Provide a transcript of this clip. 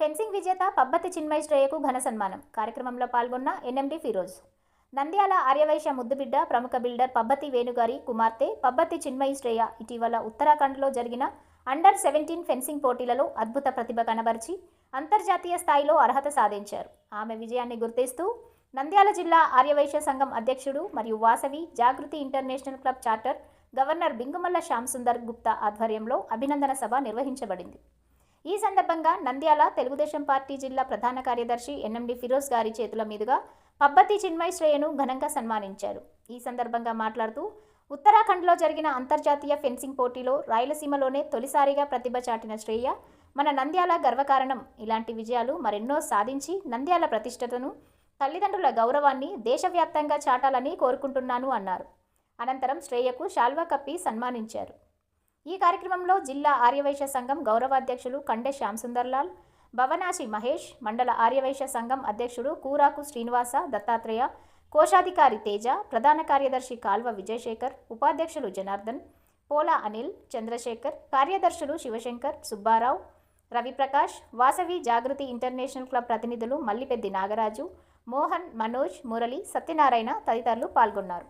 Fencing విజేత పబ్బతి చిన్మయి శ్రేయకు ఘన సన్మానం. కార్యక్రమంలో పాల్గొన్న ఎన్ఎండి ఫిరోజ్. నంద్యాల ఆర్యవైశ్య ముద్దుబిడ్డ ప్రముఖ బిల్డర్ పబ్బతి వేణుగారి కుమార్తె పబ్బతి చిన్మయి శ్రేయ ఇటీవల ఉత్తరాఖండ్లో జరిగిన అండర్-17 ఫెన్సింగ్ పోటీలలో అద్భుత ప్రతిభ కనబరిచి అంతర్జాతీయ స్థాయిలో అర్హత సాధించారు. ఆమె విజయాన్ని గుర్తిస్తూ నంద్యాల జిల్లా ఆర్యవైశ్య సంఘం అధ్యక్షుడు మరియు Vasavi Jagruti international club charter governor Bingumalla Shyam Sundar Gupta ఆధ్వర్యంలో అభినందన సభ నిర్వహించబడింది. ఈ సందర్భంగా నంద్యాల తెలుగుదేశం పార్టీ జిల్లా ప్రధాన కార్యదర్శి ఎన్ఎండి ఫిరోజ్ గారి చేతుల మీదుగా పబ్బతి చిన్మయి శ్రేయను ఘనంగా సన్మానించారు. ఈ సందర్భంగా మాట్లాడుతూ ఉత్తరాఖండ్లో జరిగిన అంతర్జాతీయ ఫెన్సింగ్ పోటీలో రాయలసీమలోనే తొలిసారిగా ప్రతిభ చాటిన శ్రేయ మన నంద్యాల గర్వకారణం. ఇలాంటి విజయాలు మరెన్నో సాధించి నంద్యాల ప్రతిష్టతను, తల్లిదండ్రుల గౌరవాన్ని దేశవ్యాప్తంగా చాటాలని కోరుకుంటున్నాను అన్నారు. అనంతరం శ్రేయకు శాల్వా కప్పి సన్మానించారు. ఈ కార్యక్రమంలో జిల్లా ఆర్యవైశ్య సంఘం గౌరవాధ్యక్షులు కండె శ్యాంసుందర్లాల్, భవనాశి మహేష్, మండల ఆర్యవైశ్య సంఘం అధ్యక్షుడు కూరాకు శ్రీనివాస దత్తాత్రేయ, కోశాధికారి తేజ, ప్రధాన కార్యదర్శి కాల్వ విజయశేఖర్, ఉపాధ్యక్షులు జనార్దన్, పోలా అనిల్, చంద్రశేఖర్, కార్యదర్శులు శివశంకర్, సుబ్బారావు, రవిప్రకాష్, వాసవి జాగృతి ఇంటర్నేషనల్ క్లబ్ ప్రతినిధులు మల్లిపెద్ది నాగరాజు, మోహన్, మనోజ్, మురళి, సత్యనారాయణ తదితరులు పాల్గొన్నారు.